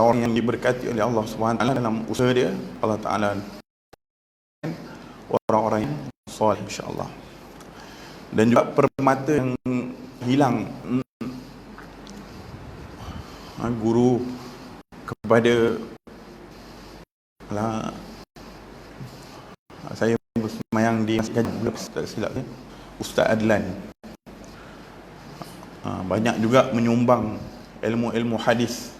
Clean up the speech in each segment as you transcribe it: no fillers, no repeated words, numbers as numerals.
orang yang diberkati oleh Allah Subhanahu Wa Taala dalam usaha dia, Allah Taala orang-orang yang soleh insya-Allah. Dan juga permata yang hilang guru kepada saya bersemayang di Masjid Haji silap Ustaz Adlan. Banyak juga menyumbang ilmu-ilmu hadis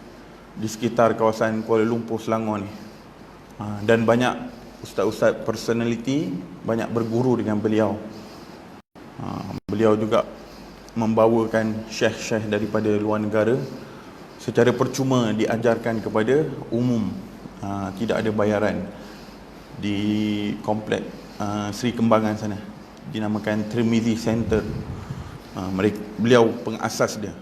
di sekitar kawasan Kuala Lumpur, Selangor ni. Dan banyak ustaz-ustaz personality banyak berguru dengan beliau. Beliau juga membawakan syekh-syekh daripada luar negara secara percuma diajarkan kepada umum, tidak ada bayaran, di komplek Sri Kembangan sana, dinamakan Tirmizi Center. Beliau pengasas dia.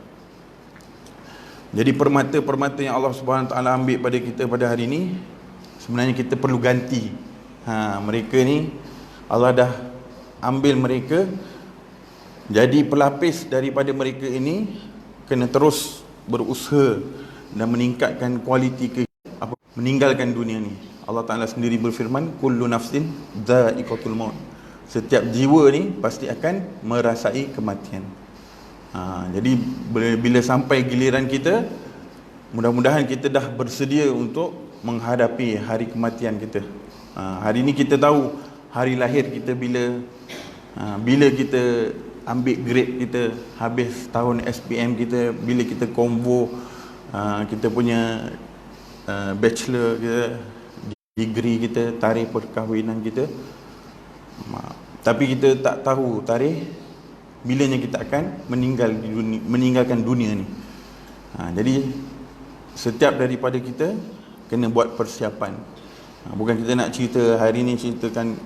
Jadi permata-permata yang Allah Subhanahu Wa Taala ambil pada kita pada hari ini, sebenarnya kita perlu ganti. Mereka ni Allah dah ambil mereka, jadi pelapis daripada mereka ini kena terus berusaha dan meningkatkan kualiti meninggalkan dunia ni. Allah Ta'ala sendiri berfirman, kullu nafsin dha'iqatul maut. Setiap jiwa ni pasti akan merasai kematian. Jadi bila sampai giliran kita, mudah-mudahan kita dah bersedia untuk menghadapi hari kematian kita. Hari ni kita tahu hari lahir kita bila kita ambil grade kita, habis tahun SPM kita, bila kita convo kita punya bachelor kita, degree kita, tarikh perkahwinan kita. Tapi kita tak tahu tarikh bilanya kita akan meninggalkan dunia ni. Jadi setiap daripada kita kena buat persiapan. Bukan kita nak cerita hari ni, ceritakan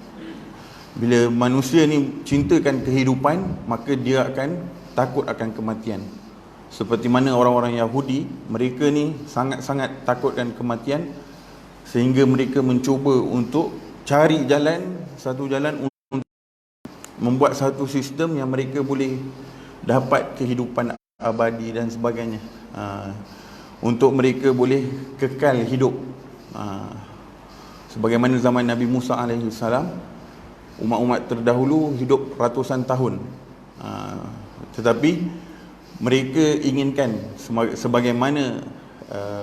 bila manusia ni cintakan kehidupan, maka dia akan takut akan kematian. Seperti mana orang-orang Yahudi, mereka ni sangat-sangat takutkan kematian, sehingga mereka mencuba untuk cari satu jalan untuk membuat satu sistem yang mereka boleh dapat kehidupan abadi dan sebagainya, untuk mereka boleh kekal hidup. Sebagaimana zaman Nabi Musa AS, umat-umat terdahulu hidup ratusan tahun, tetapi mereka inginkan sebagaimana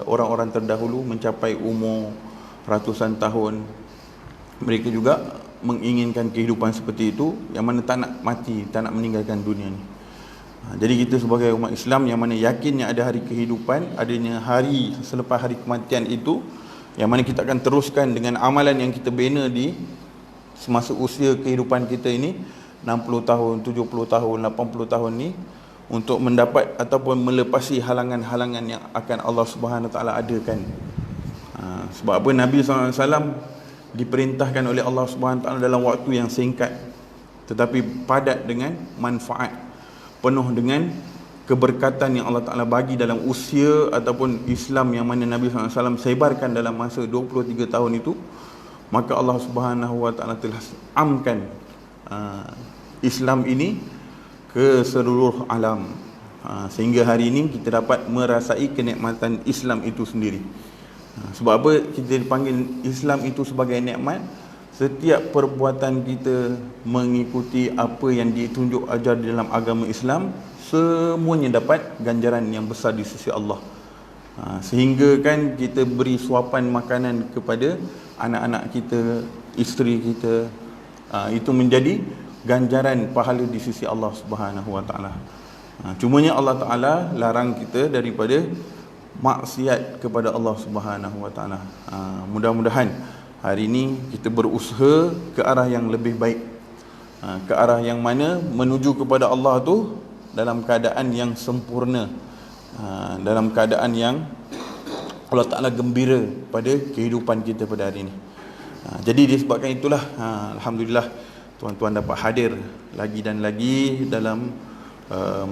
orang-orang terdahulu mencapai umur ratusan tahun, mereka juga menginginkan kehidupan seperti itu, yang mana tak nak mati, tak nak meninggalkan dunia ni. Jadi kita sebagai umat Islam yang mana yakinnya ada hari kehidupan, adanya hari selepas hari kematian itu, yang mana kita akan teruskan dengan amalan yang kita bina di semasa usia kehidupan kita ini, 60 tahun, 70 tahun, 80 tahun ni, untuk mendapat ataupun melepasi halangan-halangan yang akan Allah Subhanahu Wa Taala adakan. Sebab apa Nabi SAW diperintahkan oleh Allah Subhanahu Wa Taala dalam waktu yang singkat, tetapi padat dengan manfaat, penuh dengan keberkatan yang Allah Ta'ala bagi dalam usia ataupun Islam yang mana Nabi SAW sebarkan dalam masa 23 tahun itu. Maka Allah Subhanahu Wa Ta'ala telah amkan Islam ini ke seluruh alam, sehingga hari ini kita dapat merasai kenikmatan Islam itu sendiri. Sebab apa kita dipanggil Islam itu sebagai nikmat? Setiap perbuatan kita mengikuti apa yang ditunjuk ajar di dalam agama Islam, semuanya dapat ganjaran yang besar di sisi Allah. Sehingga kan kita beri suapan makanan kepada anak-anak kita, isteri kita, itu menjadi ganjaran pahala di sisi Allah Subhanahu Wa Taala. Cumanya Allah Taala larang kita daripada maksiat kepada Allah Subhanahu Wa Taala. Mudah-mudahan hari ini kita berusaha ke arah yang lebih baik, ke arah yang mana menuju kepada Allah tu dalam keadaan yang sempurna, dalam keadaan yang Allah Ta'ala gembira pada kehidupan kita pada hari ini. Jadi disebabkan itulah, Alhamdulillah tuan-tuan dapat hadir lagi dan lagi dalam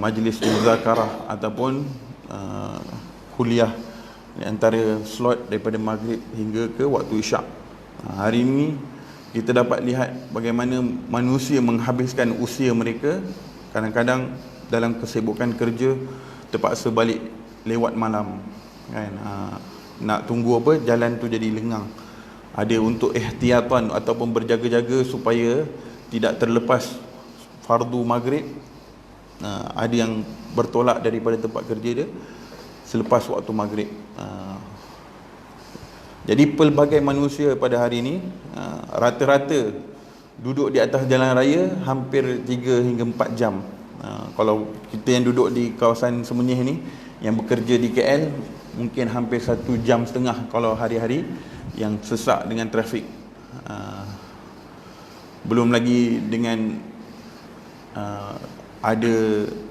majlis muzakarah ataupun kuliah di antara slot daripada maghrib hingga ke waktu isyak. Hari ini kita dapat lihat bagaimana manusia menghabiskan usia mereka, kadang-kadang dalam kesibukan kerja terpaksa balik lewat malam, kan? nak tunggu apa, jalan tu jadi lengang. Ada untuk ihtiyatan ataupun berjaga-jaga supaya tidak terlepas fardu maghrib. Ada yang bertolak daripada tempat kerja dia selepas waktu maghrib. Jadi pelbagai manusia pada hari ini rata-rata duduk di atas jalan raya hampir 3 hingga 4 jam. Kalau kita yang duduk di kawasan Semenyih ni, yang bekerja di KL, mungkin hampir 1,5 jam kalau hari-hari yang sesak dengan trafik. Belum lagi dengan ada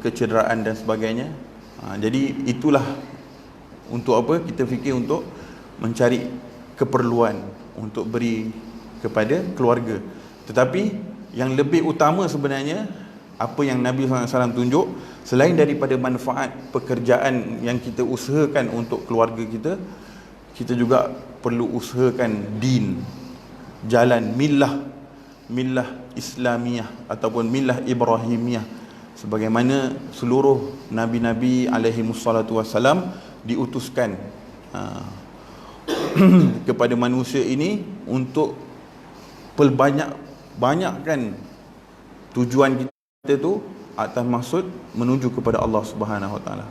kecederaan dan sebagainya. Jadi itulah untuk apa kita fikir, untuk mencari keperluan untuk beri kepada keluarga. Tetapi yang lebih utama sebenarnya, apa yang Nabi SAW tunjuk, selain daripada manfaat pekerjaan yang kita usahakan untuk keluarga kita, kita juga perlu usahakan din, jalan millah Islamiyah ataupun millah Ibrahimiyah, sebagaimana seluruh Nabi-Nabi alaihi wassalatu wassalam diutuskan kepada manusia ini untuk banyakkan tujuan kita tu atas maksud menuju kepada Allah Subhanahu Wa Taala.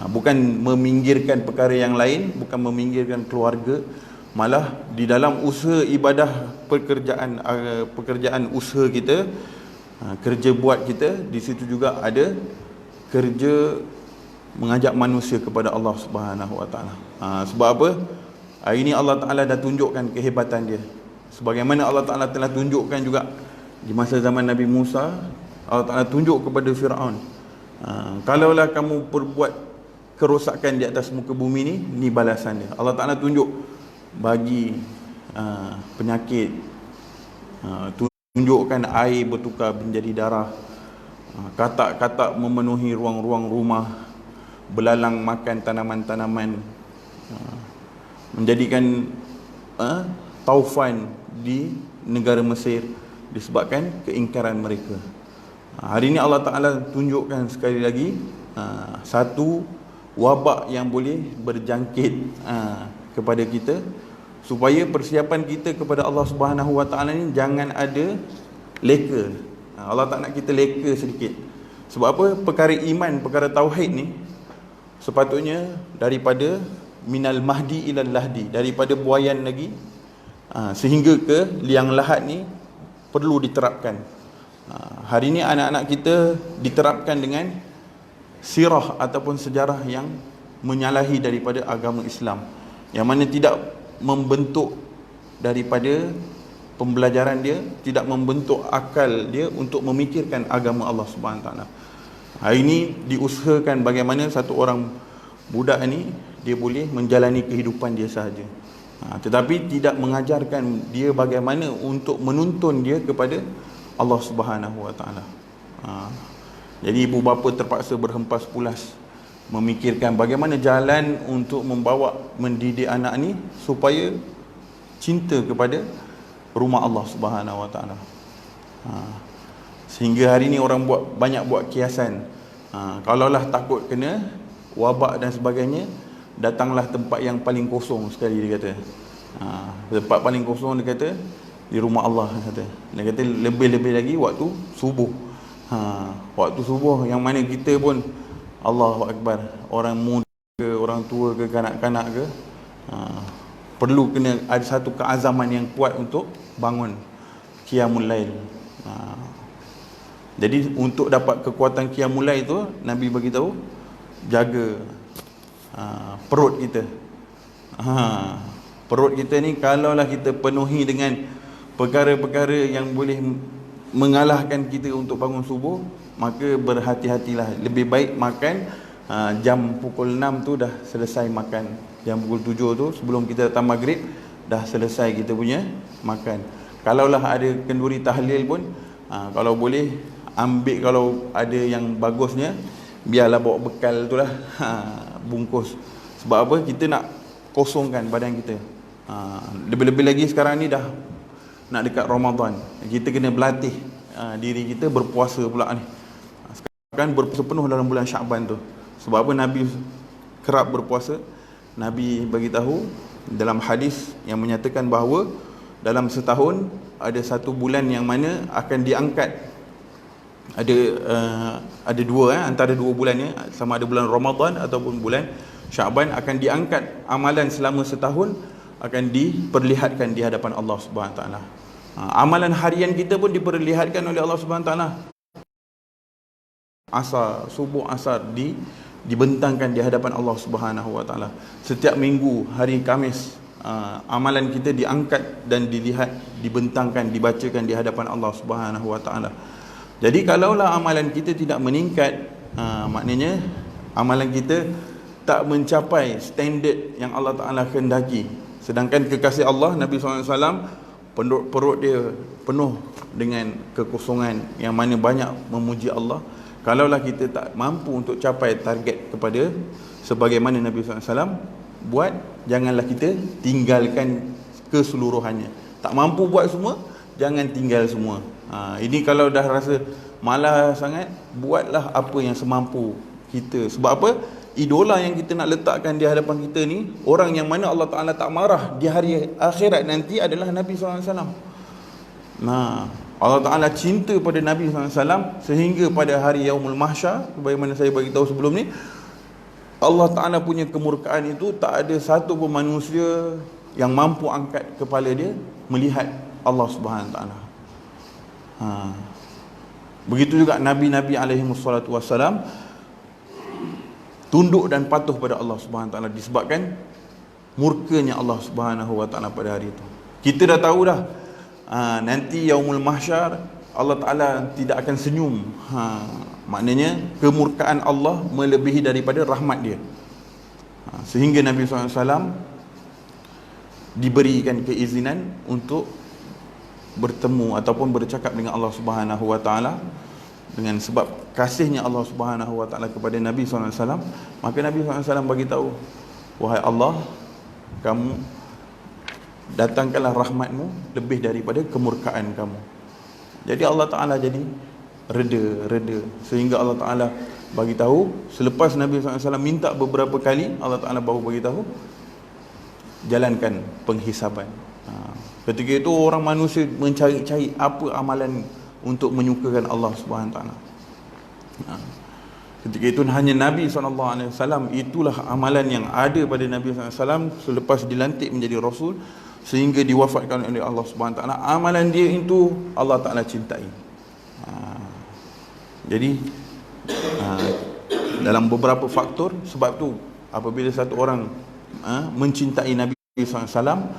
Bukan meminggirkan perkara yang lain, bukan meminggirkan keluarga, malah di dalam usaha ibadah, pekerjaan usaha kita, kerja buat kita, di situ juga ada kerja mengajak manusia kepada Allah Subhanahu Wa Taala. Sebab apa? Hari ini Allah Taala dah tunjukkan kehebatan dia, sebagaimana Allah Taala telah tunjukkan juga di masa zaman Nabi Musa. Allah Ta'ala tunjuk kepada Fir'aun, kalaulah kamu perbuat kerosakan di atas muka bumi ni balasan dia. Allah Ta'ala tunjuk bagi penyakit, tunjukkan air bertukar menjadi darah, katak-katak memenuhi ruang-ruang rumah, belalang makan tanaman-tanaman, menjadikan taufan di negara Mesir disebabkan keingkaran mereka. Hari ini Allah Ta'ala tunjukkan sekali lagi satu wabak yang boleh berjangkit kepada kita, supaya persiapan kita kepada Allah Subhanahu Wa Ta'ala ni jangan ada leka. Allah tak nak kita leka sedikit. Sebab apa? Perkara iman, perkara tauhid ni sepatutnya daripada minal mahdi ilal lahdi, daripada buayan lagi sehingga ke liang lahat ni perlu diterapkan. Hari ini anak-anak kita diterapkan dengan sirah ataupun sejarah yang menyalahi daripada agama Islam, yang mana tidak membentuk daripada pembelajaran dia, tidak membentuk akal dia untuk memikirkan agama Allah Subhanahu Wa Taala. Hari ini diusahakan bagaimana satu orang budak ni dia boleh menjalani kehidupan dia sahaja, tetapi tidak mengajarkan dia bagaimana untuk menuntun dia kepada Allah Subhanahu Wa Taala. Jadi ibu bapa terpaksa berhempas pulas memikirkan bagaimana jalan untuk mendidik anak ni supaya cinta kepada rumah Allah Subhanahu Wa Taala. Sehingga hari ni orang banyak buat kiasan. Kalaulah takut kena wabak dan sebagainya, datanglah tempat yang paling kosong sekali, dia kata. Tempat paling kosong, dia kata, di rumah Allah, kata. Dia kata lebih-lebih lagi waktu subuh. Waktu subuh yang mana kita pun, Allahu Akbar, orang muda ke, orang tua ke, kanak-kanak ke, perlu kena ada satu keazaman yang kuat untuk bangun qiyamul lail. Jadi untuk dapat kekuatan qiyamul lail tu, Nabi bagi tahu, jaga perut kita. Perut kita ni kalaulah kita penuhi dengan perkara-perkara yang boleh mengalahkan kita untuk bangun subuh, maka berhati-hatilah. Lebih baik makan jam pukul 6 tu dah selesai makan. Jam pukul 7 tu sebelum kita datang maghrib dah selesai kita punya makan. Kalaulah ada kenduri tahlil pun, kalau boleh ambil, kalau ada yang bagusnya, biarlah bawa bekal tu lah, bungkus. Sebab apa? Kita nak kosongkan badan kita. Lebih-lebih lagi sekarang ni dah nak dekat Ramadan, kita kena berlatih diri kita berpuasa pula ni. Sekarang berpuasa penuh dalam bulan Syaban tu. Sebab apa Nabi kerap berpuasa? Nabi bagi tahu dalam hadis yang menyatakan bahawa dalam setahun ada satu bulan yang mana akan diangkat. Ada dua, antara dua bulannya, sama ada bulan Ramadan ataupun bulan Syaban, akan diangkat amalan selama setahun, akan diperlihatkan di hadapan Allah Subhanahu Wa Taala. Amalan harian kita pun diperlihatkan oleh Allah Subhanahu Wa Taala. Asar, subuh asar dibentangkan di hadapan Allah Subhanahu Wa Taala. Setiap minggu hari Khamis, amalan kita diangkat dan dilihat, dibentangkan, dibacakan di hadapan Allah Subhanahu Wa Taala. Jadi kalaulah amalan kita tidak meningkat, maknanya amalan kita tak mencapai standard yang Allah Ta'ala kehendaki. Sedangkan kekasih Allah, Nabi SAW, perut dia penuh dengan kekosongan, yang mana banyak memuji Allah. Kalaulah kita tak mampu untuk capai target kepada sebagaimana Nabi SAW buat, janganlah kita tinggalkan keseluruhannya. Tak mampu buat semua, jangan tinggal semua. Ini kalau dah rasa malas sangat, buatlah apa yang semampu kita. Sebab apa? Idola yang kita nak letakkan di hadapan kita ni, orang yang mana Allah Ta'ala tak marah di hari akhirat nanti adalah Nabi SAW. Allah Ta'ala cinta pada Nabi SAW sehingga pada hari Yaumul Mahsyar, sebagaimana saya bagi tahu sebelum ni, Allah Ta'ala punya kemurkaan itu tak ada satu pun manusia yang mampu angkat kepala dia melihat Allah Subhanahu Wa Ta'ala. Begitu juga Nabi-Nabi alaihimussalatu wassalam tunduk dan patuh pada Allah Subhanahu Wa Ta'ala disebabkan murkanya Allah Subhanahu Wa Ta'ala pada hari itu. Kita dah tahu dah, nanti Yaumul Mahsyar Allah Ta'ala tidak akan senyum. Maknanya kemurkaan Allah melebihi daripada rahmat dia. Sehingga Nabi SAW diberikan keizinan untuk bertemu ataupun bercakap dengan Allah Subhanahu Wa Ta'ala. Dengan sebab kasihnya Allah Subhanahu Wa Ta'ala kepada Nabi SAW, maka Nabi SAW bagi tahu, wahai Allah, kamu datangkanlah rahmatmu lebih daripada kemurkaan kamu. Jadi Allah Ta'ala jadi reda, sehingga Allah Ta'ala bagi tahu, selepas Nabi SAW minta beberapa kali, Allah Ta'ala baru bagi tahu, jalankan penghisaban. Ketika itu orang manusia mencari-cari apa amalan untuk menyukakan Allah Subhanahu Taala. Ketika itu hanya Nabi SAW, itulah amalan yang ada pada Nabi SAW selepas dilantik menjadi Rasul sehingga diwafatkan oleh Allah Subhanahu Taala. Amalan dia itu Allah Taala cintai. Jadi dalam beberapa faktor, sebab tu apabila satu orang mencintai Nabi SAW,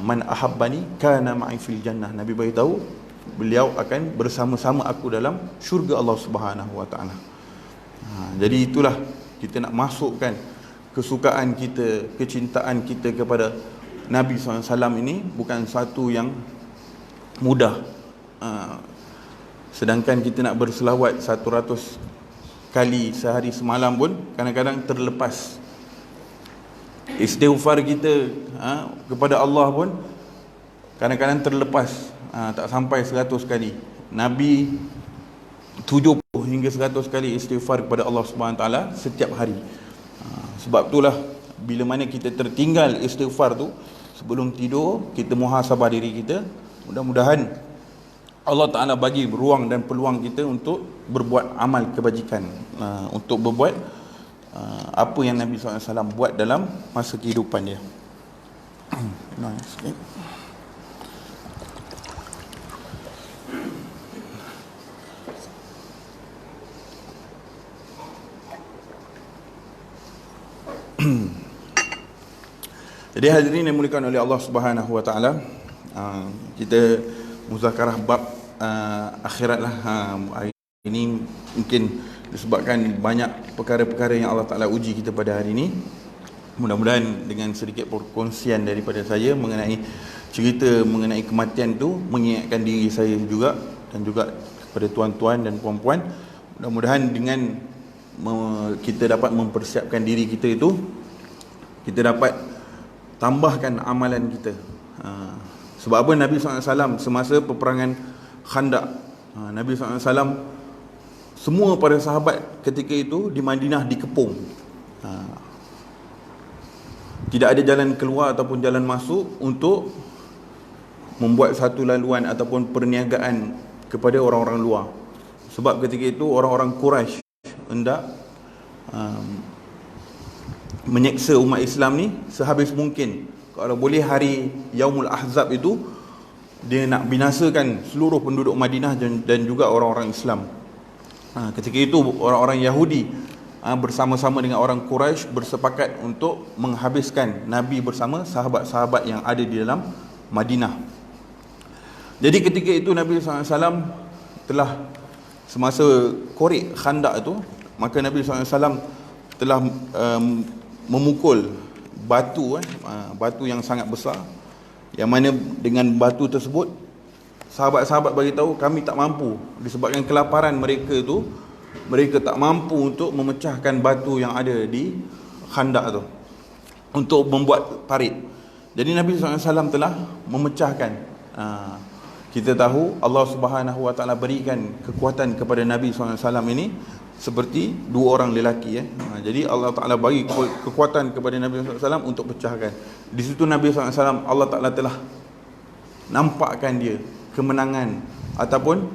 man ahabbani kana ma'i fil jannah, Nabi beritahu beliau akan bersama-sama aku dalam syurga Allah Subhanahu Wa Ta'ala. Jadi itulah kita nak masukkan kesukaan kita, kecintaan kita kepada Nabi SAW ini bukan satu yang mudah. Sedangkan kita nak berselawat 100 kali sehari semalam pun kadang-kadang terlepas. Istighfar kita kepada Allah pun kadang-kadang terlepas, tak sampai 100 kali. Nabi 70 hingga 100 kali istighfar kepada Allah Subhanahu Taala setiap hari. Sebab itulah bila mana kita tertinggal istighfar tu, sebelum tidur kita muhasabah diri kita. Mudah-mudahan Allah Ta'ala bagi ruang dan peluang kita untuk berbuat amal kebajikan, untuk berbuat apa yang Nabi SAW buat dalam masa kehidupan dia. Jadi hadirin yang dimuliakan oleh Allah Subhanahu Wa Ta'ala, kita muzakarah bab akhirat lah. Hari ini mungkin disebabkan banyak perkara-perkara yang Allah Ta'ala uji kita pada hari ini. Mudah-mudahan dengan sedikit perkongsian daripada saya mengenai cerita mengenai kematian tu mengingatkan diri saya juga dan juga kepada tuan-tuan dan puan-puan. Mudah-mudahan dengan kita dapat mempersiapkan diri kita itu, kita dapat tambahkan amalan kita. Sebab apa? Nabi SAW semasa peperangan Khandaq, Nabi SAW semua para sahabat ketika itu di Madinah dikepung. tidak ada jalan keluar ataupun jalan masuk untuk membuat satu laluan ataupun perniagaan kepada orang-orang luar. Sebab ketika itu orang-orang Quraisy hendak menyeksa umat Islam ni sehabis mungkin. Kalau boleh hari Yaumul Ahzab itu dia nak binasakan seluruh penduduk Madinah dan juga orang-orang Islam. Ketika itu orang-orang Yahudi bersama-sama dengan orang Quraisy bersepakat untuk menghabiskan Nabi bersama sahabat-sahabat yang ada di dalam Madinah. Jadi ketika itu Nabi SAW telah semasa korek Khandaq itu, maka Nabi SAW telah memukul batu batu yang sangat besar, yang mana dengan batu tersebut sahabat-sahabat bagi tahu kami tak mampu, disebabkan kelaparan mereka itu, mereka tak mampu untuk memecahkan batu yang ada di Khandaq tu untuk membuat parit. Jadi Nabi SAW telah memecahkan. Kita tahu Allah Subhanahu Wa Taala berikan kekuatan kepada Nabi SAW ini seperti dua orang lelaki. Jadi Allah Ta'ala bagi kekuatan kepada Nabi SAW untuk pecahkan. Di situ Nabi SAW, Allah Ta'ala telah nampakkan dia kemenangan, ataupun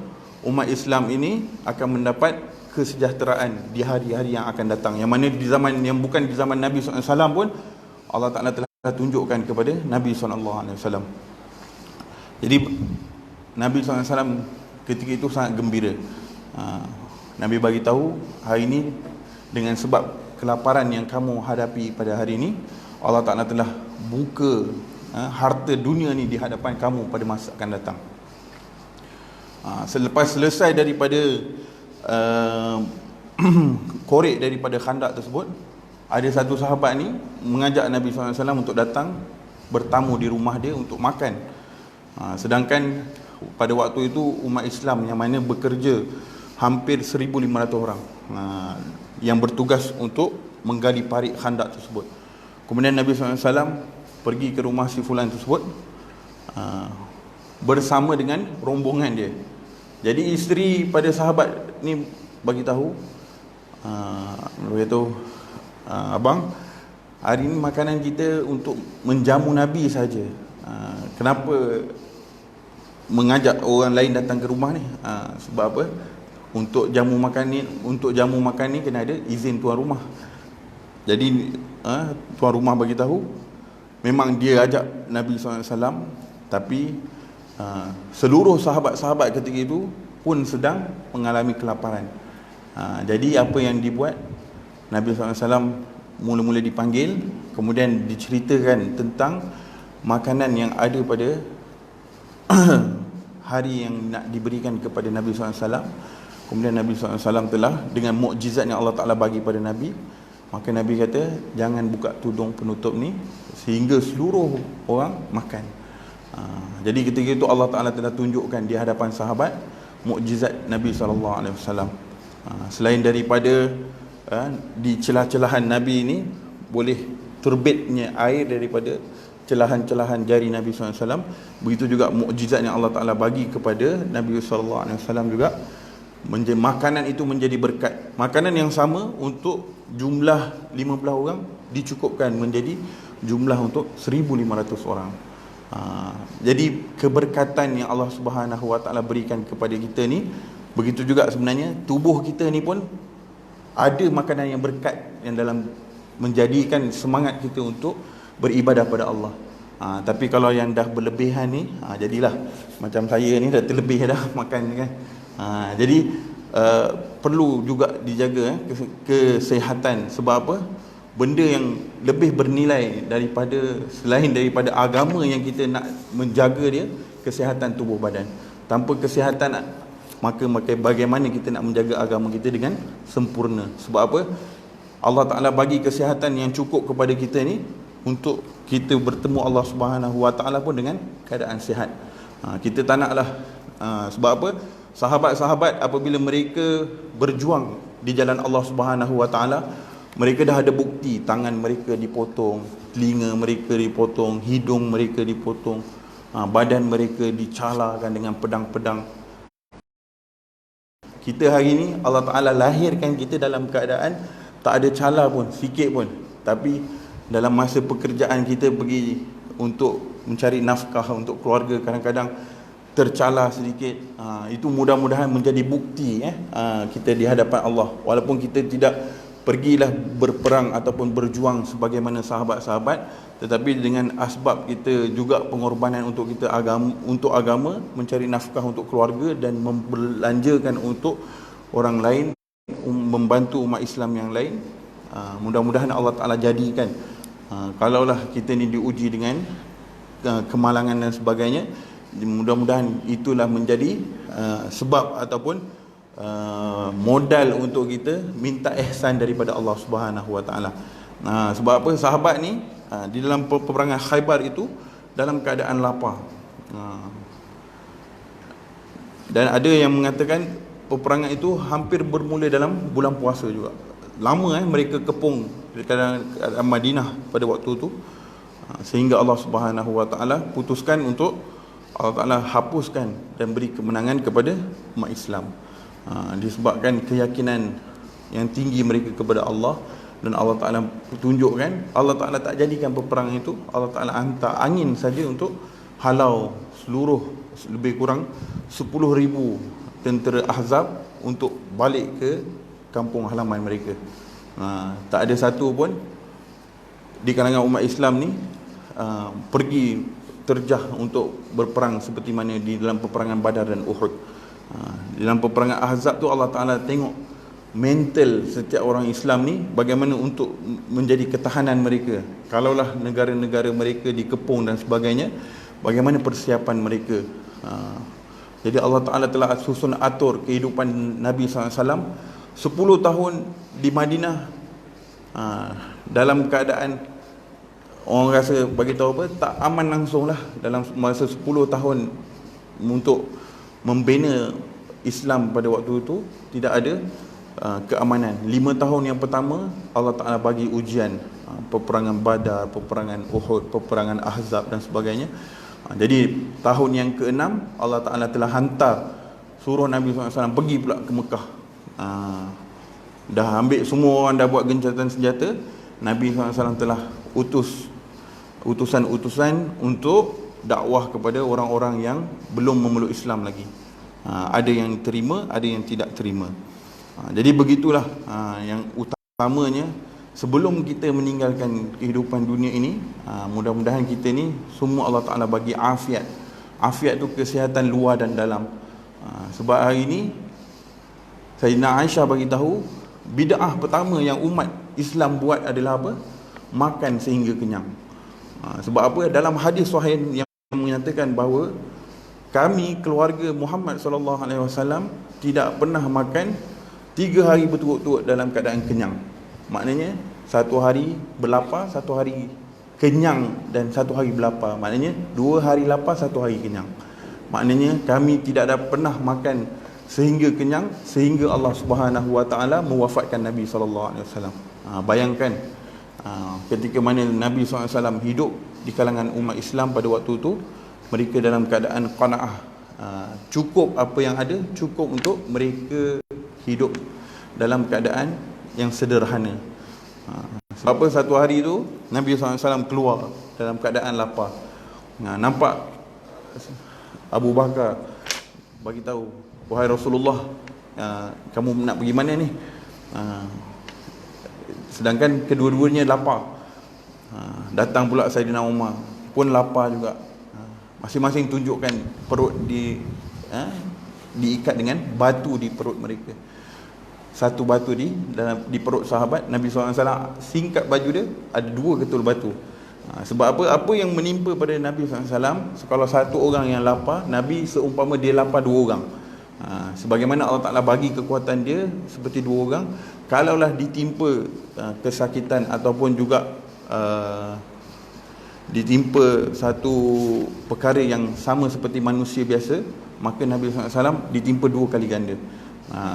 umat Islam ini akan mendapat kesejahteraan di hari-hari yang akan datang, yang mana di zaman yang bukan di zaman Nabi SAW pun Allah Ta'ala telah tunjukkan kepada Nabi SAW. Jadi Nabi SAW ketika itu sangat gembira. Nabi bagi tahu, hari ini dengan sebab kelaparan yang kamu hadapi pada hari ini, Allah Ta'ala telah buka harta dunia ni di hadapan kamu pada masa akan datang. Selepas selesai daripada korek daripada Khandaq tersebut, ada satu sahabat ni mengajak Nabi SAW untuk datang bertamu di rumah dia untuk makan. Sedangkan pada waktu itu umat Islam yang mana bekerja hampir 1,500 orang yang bertugas untuk menggali parit Khandaq tersebut. Kemudian Nabi SAW pergi ke rumah si fulan tersebut bersama dengan rombongan dia. Jadi isteri pada sahabat ni bagi tahu, abang, hari ini makanan kita untuk menjamu Nabi saja. Kenapa mengajak orang lain datang ke rumah ni? Sebab apa? Untuk jamu makan ni kena ada izin tuan rumah. Jadi tuan rumah bagi tahu, memang dia ajak Nabi SAW, tapi seluruh sahabat-sahabat ketika itu pun sedang mengalami kelaparan. Jadi apa yang dibuat, Nabi SAW mula-mula dipanggil, kemudian diceritakan tentang makanan yang ada pada hari yang nak diberikan kepada Nabi SAW. Kemudian Nabi SAW telah dengan mukjizat yang Allah Ta'ala bagi pada Nabi, maka Nabi kata jangan buka tudung penutup ni sehingga seluruh orang makan. Jadi ketika itu Allah Ta'ala telah tunjukkan di hadapan sahabat mukjizat Nabi SAW. Selain daripada di celah-celahan Nabi ini boleh terbitnya air daripada celahan-celahan jari Nabi SAW, begitu juga mukjizat yang Allah Ta'ala bagi kepada Nabi SAW juga, makanan itu menjadi berkat. Makanan yang sama untuk jumlah 15 orang dicukupkan menjadi jumlah untuk 1,500 orang. Jadi keberkatan yang Allah Subhanahu Wa Ta'ala berikan kepada kita ni, begitu juga sebenarnya tubuh kita ni pun ada makanan yang berkat yang dalam menjadikan semangat kita untuk beribadah pada Allah. Tapi kalau yang dah berlebihan ni, jadilah macam saya ni dah terlebih dah makan ni kan. Jadi perlu juga dijaga kesihatan. Sebab apa? Benda yang lebih bernilai daripada, selain daripada agama yang kita nak menjaga dia, kesihatan tubuh badan. Tanpa kesihatan, maka bagaimana kita nak menjaga agama kita dengan sempurna? Sebab apa? Allah Ta'ala bagi kesihatan yang cukup kepada kita ni untuk kita bertemu Allah Subhanahu Wa Ta'ala pun dengan keadaan sihat. Kita tak naklah, sebab apa? Sahabat-sahabat apabila mereka berjuang di jalan Allah Subhanahu Wa Ta'ala, mereka dah ada bukti tangan mereka dipotong, telinga mereka dipotong, hidung mereka dipotong, badan mereka dicalakan dengan pedang-pedang. Kita hari ini Allah Ta'ala lahirkan kita dalam keadaan tak ada cala pun, sikit pun. Tapi dalam masa pekerjaan kita pergi untuk mencari nafkah untuk keluarga, kadang-kadang tercalar sedikit, itu mudah-mudahan menjadi bukti kita di hadapan Allah. Walaupun kita tidak pergilah berperang ataupun berjuang sebagaimana sahabat-sahabat, tetapi dengan asbab kita juga pengorbanan untuk kita agama, mencari nafkah untuk keluarga dan membelanjakan untuk orang lain, membantu umat Islam yang lain. Mudah-mudahan Allah Ta'ala jadikan, kalaulah kita ni diuji dengan kemalangan dan sebagainya, mudah-mudahan itulah menjadi sebab ataupun modal untuk kita minta ihsan daripada Allah Subhanahu Wa Taala. Sebab apa? Sahabat ni di dalam peperangan Khaybar itu dalam keadaan lapar. Dan ada yang mengatakan peperangan itu hampir bermula dalam bulan puasa juga. Lama mereka kepung di keadaan Madinah pada waktu itu, sehingga Allah Subhanahu Wa Taala putuskan untuk Allah Ta'ala hapuskan dan beri kemenangan kepada umat Islam, disebabkan keyakinan yang tinggi mereka kepada Allah. Dan Allah Ta'ala tunjukkan, Allah Ta'ala tak jadikan peperangan itu, Allah Ta'ala hantar angin saja untuk halau seluruh lebih kurang 10,000 tentera Ahzab untuk balik ke kampung halaman mereka. Tak ada satu pun di kalangan umat Islam ni pergi terjah untuk berperang seperti mana di dalam peperangan Badar dan Uhud. Di dalam peperangan Ahzab tu Allah Ta'ala tengok mental setiap orang Islam ni, bagaimana untuk menjadi ketahanan mereka kalaulah negara-negara mereka dikepung dan sebagainya, bagaimana persiapan mereka. Jadi Allah Ta'ala telah susun atur kehidupan Nabi SAW 10 tahun di Madinah, dalam keadaan orang rasa bagi tahu apa, tak aman langsung lah. Dalam masa 10 tahun untuk membina Islam pada waktu itu, tidak ada keamanan. 5 tahun yang pertama Allah Ta'ala bagi ujian, peperangan Badar, peperangan Uhud, peperangan Ahzab dan sebagainya. Jadi tahun yang ke-6 Allah Ta'ala telah hantar, suruh Nabi SAW pergi pula ke Mekah. Dah ambil semua orang, dah buat gencatan senjata. Nabi SAW telah utus utusan-utusan untuk dakwah kepada orang-orang yang belum memeluk Islam lagi. Ada yang terima, ada yang tidak terima. Jadi begitulah yang utamanya sebelum kita meninggalkan kehidupan dunia ini. Mudah-mudahan kita ni semua Allah Ta'ala bagi afiat. Afiat tu kesihatan luar dan dalam. Sebab hari ini Sayyidina Aisyah bagi tahu, bid'ah pertama yang umat Islam buat adalah apa? Makan sehingga kenyang. Sebab apa? Dalam hadis sahih yang menyatakan bahawa kami keluarga Muhammad SAW tidak pernah makan 3 hari berturut-turut dalam keadaan kenyang. Maknanya 1 hari berlapar, 1 hari kenyang, dan 1 hari berlapar. Maknanya 2 hari lapar, 1 hari kenyang. Maknanya kami tidak ada pernah makan sehingga kenyang, sehingga Allah Subhanahu Wa Taala mewafatkan Nabi SAW. Bayangkan ketika mana Nabi SAW hidup di kalangan umat Islam pada waktu itu, mereka dalam keadaan qanaah, cukup apa yang ada, cukup untuk mereka hidup dalam keadaan yang sederhana. Sebab apa? Satu hari tu Nabi SAW keluar dalam keadaan lapar. Nampak Abu Bakar bagi tahu, wahai Rasulullah, kamu nak pergi mana ni? Sedangkan kedua-duanya lapar. Datang pula Saidina Umar pun lapar juga. Masing-masing tunjukkan perut diikat dengan batu di perut mereka. Satu batu di perut sahabat Nabi SAW, singkat baju dia ada 2 ketul batu. Sebab apa? Apa yang menimpa pada Nabi SAW, kalau satu orang yang lapar, Nabi seumpama dia lapar 2 orang. Sebagaimana Allah Ta'ala bagi kekuatan dia seperti 2 orang. Kalaulah ditimpa kesakitan ataupun juga ditimpa satu perkara yang sama seperti manusia biasa, maka Nabi SAW ditimpa 2 kali ganda.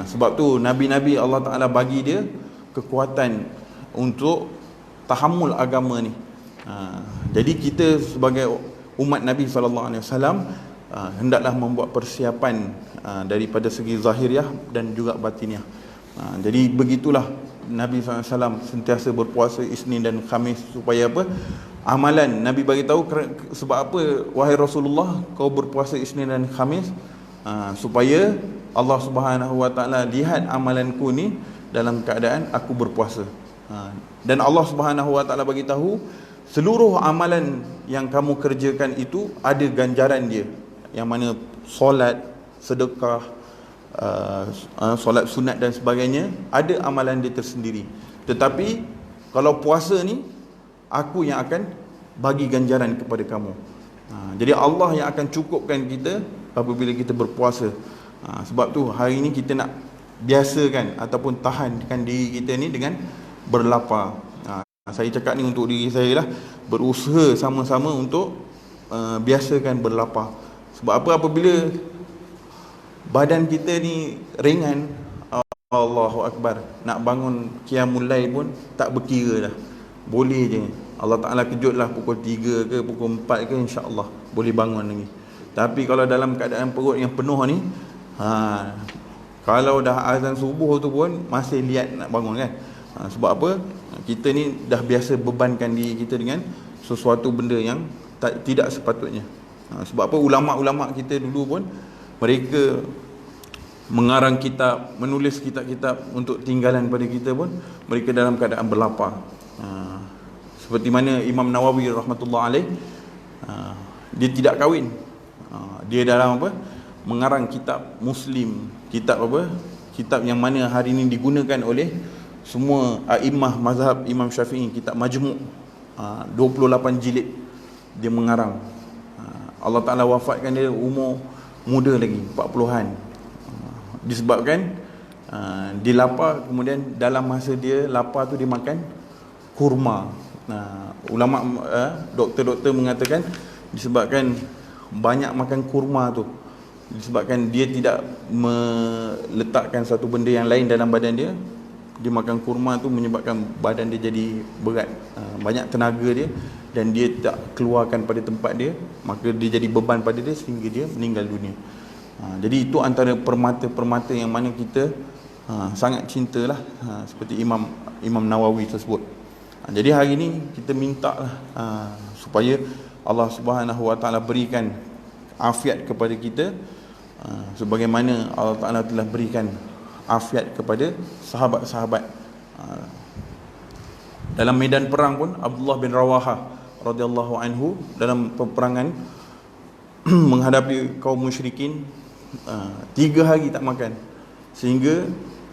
Sebab tu Nabi-Nabi Allah Ta'ala bagi dia kekuatan untuk tahammul agama ni. Jadi kita sebagai umat Nabi SAW hendaklah membuat persiapan daripada segi zahiriah dan juga batiniah. Jadi begitulah Nabi SAW sentiasa berpuasa Isnin dan Khamis supaya apa? Amalan Nabi bagi tahu sebab apa wahai Rasulullah kau berpuasa Isnin dan Khamis? Supaya Allah Subhanahu Wa Taala lihat amalanku ni dalam keadaan aku berpuasa. Dan Allah Subhanahu Wa Taala bagi tahu seluruh amalan yang kamu kerjakan itu ada ganjaran dia, yang mana solat, sedekah, solat sunat dan sebagainya, ada amalan dia tersendiri. Tetapi kalau puasa ni aku yang akan bagi ganjaran kepada kamu. Jadi Allah yang akan cukupkan kita apabila kita berpuasa. Sebab tu hari ni kita nak biasakan ataupun tahankan diri kita ni dengan berlapar. Saya cakap ni untuk diri saya lah, berusaha sama-sama untuk biasakan berlapar. Sebab apa, apabila badan kita ni ringan, Allahu Akbar, nak bangun qiyamul lail pun tak berkira dah. Boleh je. Allah Ta'ala kejutlah pukul 3 ke pukul 4 ke, insya-Allah boleh bangun lagi. Tapi kalau dalam keadaan perut yang penuh ni, kalau dah azan subuh tu pun masih liat nak bangun kan. Sebab apa? Kita ni dah biasa bebankan diri kita dengan sesuatu benda yang tidak sepatutnya. Sebab apa? Ulama-ulama kita dulu pun mereka mengarang kitab, menulis kitab-kitab untuk tinggalan pada kita pun mereka dalam keadaan berlapar. Seperti mana Imam Nawawi rahmatullah alaih, dia tidak kahwin. Dia dalam apa? Mengarang kitab Muslim, kitab apa? Kitab yang mana hari ini digunakan oleh semua a'immah mazhab Imam Syafi'i, kitab Majmu', 28 jilid dia mengarang. Allah Ta'ala wafatkan dia umur muda lagi, 40-an. Disebabkan dia lapar, kemudian dalam masa dia lapar tu dia makan kurma. Ulama doktor-doktor mengatakan disebabkan banyak makan kurma tu, disebabkan dia tidak meletakkan satu benda yang lain dalam badan dia, dia makan kurma tu menyebabkan badan dia jadi berat, banyak tenaga dia dan dia tak keluarkan pada tempat dia, maka dia jadi beban pada dia sehingga dia meninggal dunia. Jadi itu antara permata-permata yang mana kita sangat cintalah, seperti Imam Nawawi tersebut. Jadi hari ini kita minta supaya Allah Subhanahu Wa Taala berikan afiat kepada kita, sebagaimana Allah Taala telah berikan afiat kepada sahabat-sahabat. Dalam medan perang pun Abdullah bin Rawaha radhiyallahu anhu dalam peperangan menghadapi kaum musyrikin, 3 hari tak makan, sehingga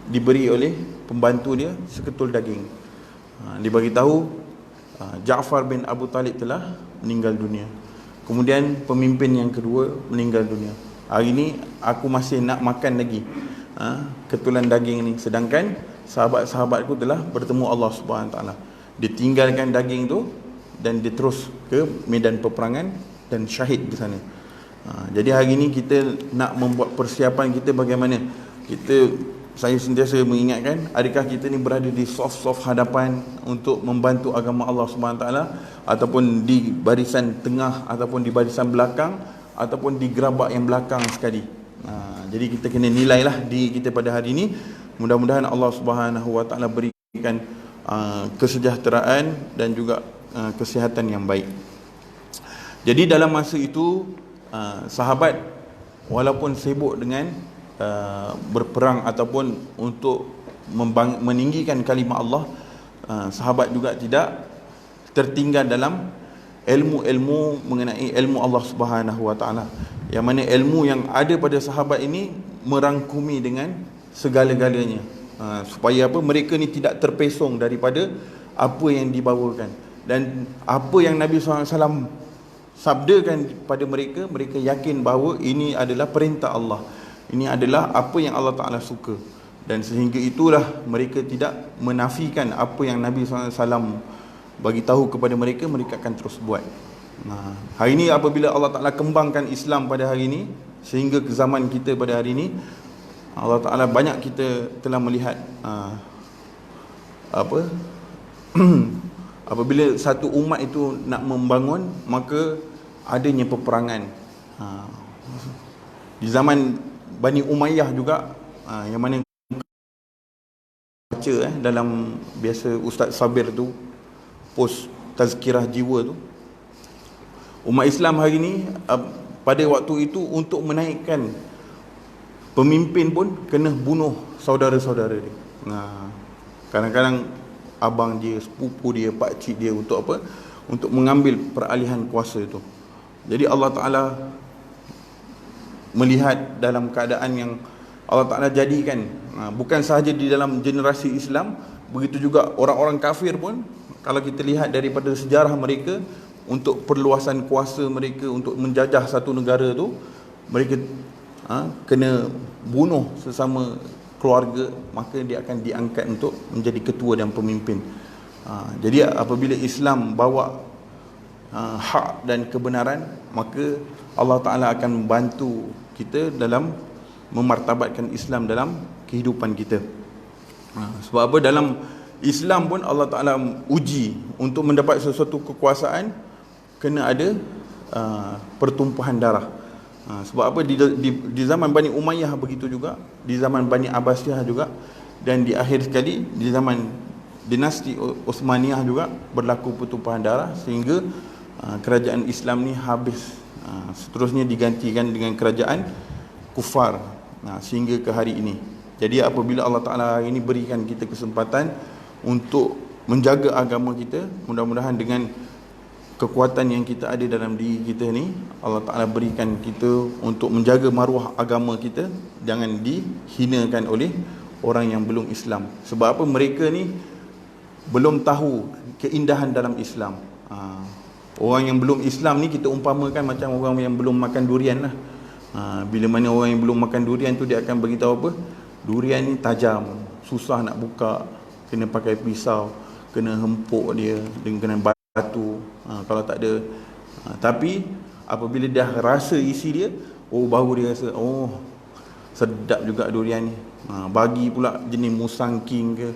diberi oleh pembantu dia seketul daging. Dia bagi tahu Ja'far bin Abu Talib telah meninggal dunia. Kemudian pemimpin yang kedua meninggal dunia. Hari ini aku masih nak makan lagi ketulan daging ni, sedangkan sahabat-sahabatku telah bertemu Allah Subhanahu Taala. Dia tinggalkan daging tu dan dia terus ke medan peperangan dan syahid di sana. Jadi hari ini kita nak membuat persiapan kita bagaimana kita. Saya sentiasa mengingatkan, adakah kita ni berada di soft hadapan untuk membantu agama Allah Subhanahu Taala, ataupun di barisan tengah, ataupun di barisan belakang, ataupun di gerabak yang belakang sekali. Jadi kita kena nilailah diri kita pada hari ini. Mudah-mudahan Allah Subhanahu Wa Taala berikan kesejahteraan dan juga kesihatan yang baik. Jadi dalam masa itu sahabat walaupun sibuk dengan berperang ataupun untuk meninggikan kalimah Allah, sahabat juga tidak tertinggal dalam ilmu-ilmu mengenai ilmu Allah Subhanahu Wa Taala, yang mana ilmu yang ada pada sahabat ini merangkumi dengan segala-galanya, supaya apa, mereka ni tidak terpesong daripada apa yang dibawakan, dan apa yang Nabi SAW sabdakan pada mereka, mereka yakin bahawa ini adalah perintah Allah, ini adalah apa yang Allah Ta'ala suka. Dan sehingga itulah mereka tidak menafikan apa yang Nabi SAW bagi tahu kepada mereka, mereka akan terus buat. Hari ini apabila Allah Ta'ala kembangkan Islam pada hari ini sehingga ke zaman kita pada hari ini, Allah Ta'ala banyak kita telah melihat apabila satu umat itu nak membangun, maka adanya peperangan. Di zaman Bani Umayyah juga, yang mana baca dalam biasa Ustaz Sabir tu post tazkirah jiwa tu, umat Islam hari ni pada waktu itu untuk menaikkan pemimpin pun kena bunuh saudara-saudara dia. Kadang-kadang abang dia, sepupu dia, pakcik dia, untuk apa? Untuk mengambil peralihan kuasa itu. Jadi Allah Ta'ala melihat dalam keadaan yang Allah Ta'ala jadikan, bukan sahaja di dalam generasi Islam, begitu juga orang-orang kafir pun, kalau kita lihat daripada sejarah mereka, untuk perluasan kuasa mereka untuk menjajah satu negara tu, mereka kena bunuh sesama keluarga, maka dia akan diangkat untuk menjadi ketua dan pemimpin. Jadi apabila Islam bawa hak dan kebenaran, maka Allah Ta'ala akan membantu kita dalam memartabatkan Islam dalam kehidupan kita. Sebab apa? Dalam Islam pun Allah Ta'ala uji untuk mendapat sesuatu kekuasaan, kena ada pertumpahan darah. Sebab apa? Di zaman Bani Umayyah begitu juga, di zaman Bani Abbasiyah juga, dan di akhir sekali di zaman dinasti Uthmaniyah juga berlaku pertumpahan darah, sehingga kerajaan Islam ni habis. Seterusnya digantikan dengan kerajaan kufar sehingga ke hari ini. Jadi apabila Allah Ta'ala ini berikan kita kesempatan untuk menjaga agama kita, mudah-mudahan dengan kekuatan yang kita ada dalam diri kita ni, Allah Ta'ala berikan kita untuk menjaga maruah agama kita, jangan dihinakan oleh orang yang belum Islam. Sebab apa? Mereka ni belum tahu keindahan dalam Islam. Orang yang belum Islam ni kita umpamakan macam orang yang belum makan durian lah. Bila mana orang yang belum makan durian tu, dia akan beritahu apa? Durian ni tajam, susah nak buka, kena pakai pisau, kena hempuk dia dengan batu, kalau tak ada. Tapi apabila dah rasa isi dia, baru dia rasa, sedap juga durian ni. Bagi pula jenis Musang King ke,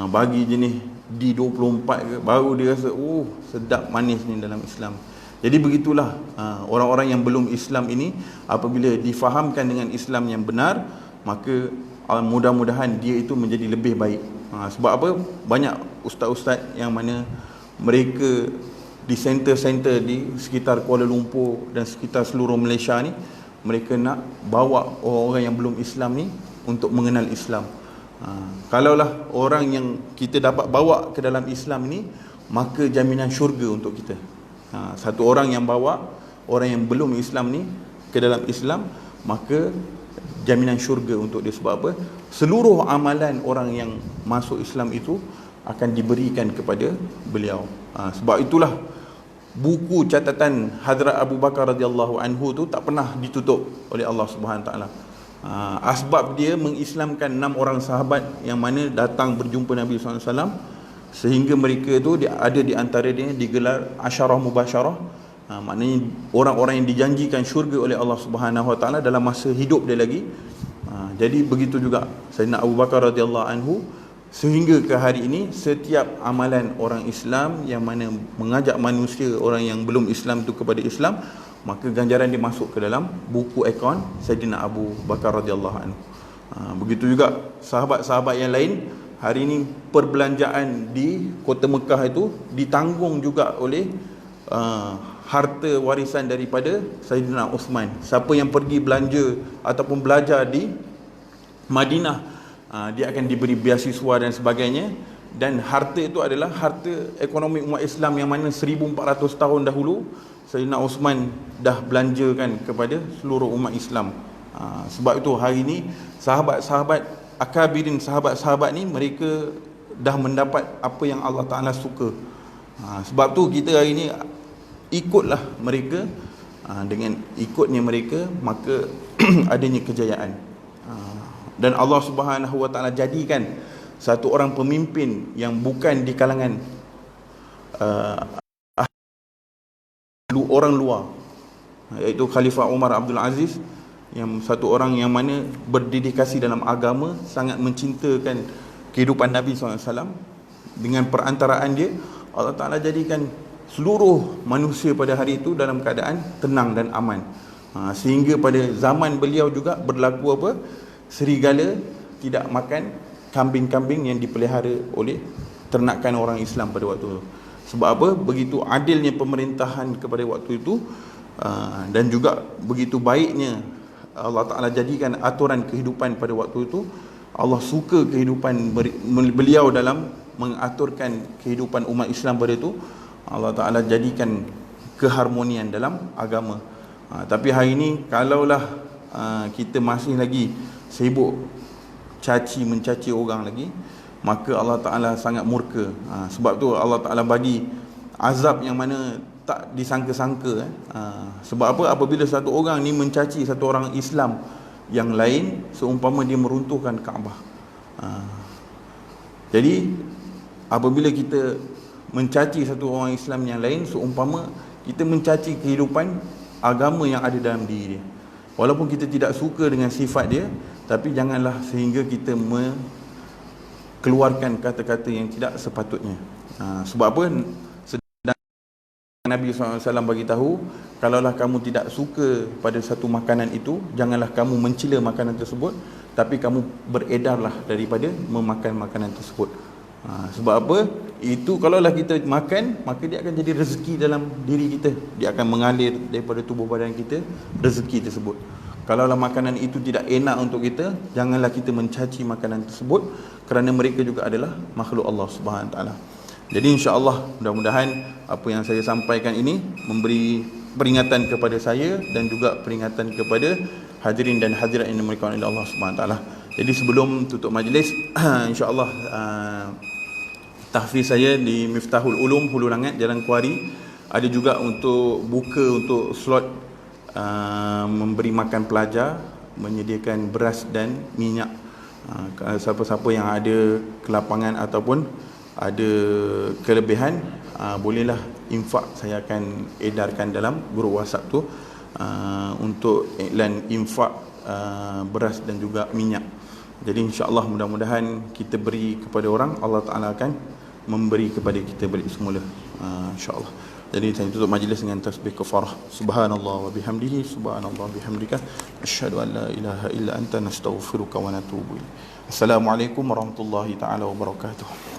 bagi jenis D24 ke, baru dia rasa sedap manis ni dalam Islam. Jadi begitulah orang-orang yang belum Islam ini, apabila difahamkan dengan Islam yang benar, maka mudah-mudahan dia itu menjadi lebih baik. Sebab apa? Banyak ustaz-ustaz yang mana mereka di center-center di sekitar Kuala Lumpur dan sekitar seluruh Malaysia ni, mereka nak bawa orang-orang yang belum Islam ni untuk mengenal Islam. Kalaulah orang yang kita dapat bawa ke dalam Islam ni, maka jaminan syurga untuk kita. Satu orang yang bawa orang yang belum Islam ni ke dalam Islam, maka jaminan syurga untuk dia. Sebab apa? Seluruh amalan orang yang masuk Islam itu akan diberikan kepada beliau. Sebab itulah buku catatan Hadrat Abu Bakar radhiyallahu anhu tu tak pernah ditutup oleh Allah Subhanahu Wa Taala. Asbab dia mengislamkan 6 orang sahabat yang mana datang berjumpa Nabi SAW, sehingga mereka tu ada di antara dia digelar asyarah mubasyarah. Maknanya orang-orang yang dijanjikan syurga oleh Allah Subhanahu Wa Taala dalam masa hidup dia lagi. Jadi begitu juga Sayyidina Abu Bakar radhiyallahu anhu, sehingga ke hari ini setiap amalan orang Islam yang mana mengajak manusia orang yang belum Islam tu kepada Islam, maka ganjaran dia masuk ke dalam buku akaun Sayyidina Abu Bakar radhiyallahu anhu. Begitu juga sahabat-sahabat yang lain. Hari ini perbelanjaan di Kota Mekah itu ditanggung juga oleh harta warisan daripada Sayyidina Uthman. Siapa yang pergi belanja ataupun belajar di Madinah, dia akan diberi beasiswa dan sebagainya. Dan harta itu adalah harta ekonomi umat Islam yang mana 1400 tahun dahulu Sayyidina Uthman dah belanjakan kepada seluruh umat Islam. Sebab itu hari ini sahabat-sahabat akabirin, sahabat-sahabat ni, mereka dah mendapat apa yang Allah Ta'ala suka. Sebab tu kita hari ini ikutlah mereka. Dengan ikutnya mereka, maka adanya kejayaan. Dan Allah Subhanahu Wa Ta'ala jadikan satu orang pemimpin yang bukan di kalangan orang luar, iaitu Khalifah Umar Abdul Aziz, yang satu orang yang mana berdedikasi dalam agama, sangat mencintakan kehidupan Nabi SAW. Dengan perantaraan dia, Allah Ta'ala jadikan seluruh manusia pada hari itu dalam keadaan tenang dan aman. Sehingga pada zaman beliau juga berlaku apa? Serigala tidak makan kambing-kambing yang dipelihara oleh ternakan orang Islam pada waktu itu. Sebab apa? Begitu adilnya pemerintahan kepada waktu itu, dan juga begitu baiknya Allah Ta'ala jadikan aturan kehidupan pada waktu itu. Allah suka kehidupan beliau dalam mengaturkan kehidupan umat Islam pada itu. Allah Ta'ala jadikan keharmonian dalam agama. Tapi hari ini kalaulah kita masih lagi sibuk mencaci orang lagi, maka Allah Ta'ala sangat murka. Sebab tu Allah Ta'ala bagi azab yang mana tak disangka-sangka. Sebab apa? Apabila satu orang ni mencaci satu orang Islam yang lain, seumpama dia meruntuhkan Kaabah. Jadi apabila kita mencaci satu orang Islam yang lain, seumpama kita mencaci kehidupan agama yang ada dalam diri dia. Walaupun kita tidak suka dengan sifat dia, tapi janganlah sehingga kita keluarkan kata-kata yang tidak sepatutnya. Sebab apa? Nabi SAW bagi tahu, kalaulah kamu tidak suka pada satu makanan itu, janganlah kamu mencela makanan tersebut, tapi kamu beredarlah daripada memakan makanan tersebut. Sebab apa? Itu kalaulah kita makan, maka dia akan jadi rezeki dalam diri kita. Dia akan mengalir daripada tubuh badan kita rezeki tersebut. Kalaulah makanan itu tidak enak untuk kita, janganlah kita mencaci makanan tersebut, kerana mereka juga adalah makhluk Allah Subhanahu Wa Taala. Jadi insya-Allah, mudah-mudahan apa yang saya sampaikan ini memberi peringatan kepada saya dan juga peringatan kepada hadirin dan hadirat yang dimuliakan oleh Allah Subhanahu Wa Taala. Jadi sebelum tutup majlis, insya-Allah tahfiz saya di Miftahul Ulum Hulu Langat Jalan Kuari ada juga untuk buka untuk slot memberi makan pelajar, menyediakan beras dan minyak. Siapa-siapa yang ada kelapangan ataupun ada kelebihan, bolehlah infak. Saya akan edarkan dalam grup WhatsApp tu untuk iklan infak beras dan juga minyak. Jadi insya-Allah mudah-mudahan kita beri kepada orang, Allah Ta'ala akan memberi kepada kita balik semula, insya-Allah. Jadi saya tutup majlis dengan tasbih kafarah. Subhanallah wa bihamdihi, subhanallah bihamdika, asyhadu an la ilaha illa anta, nastaghfiruka wa natubu ilaik. Assalamualaikum warahmatullahi taala wabarakatuh.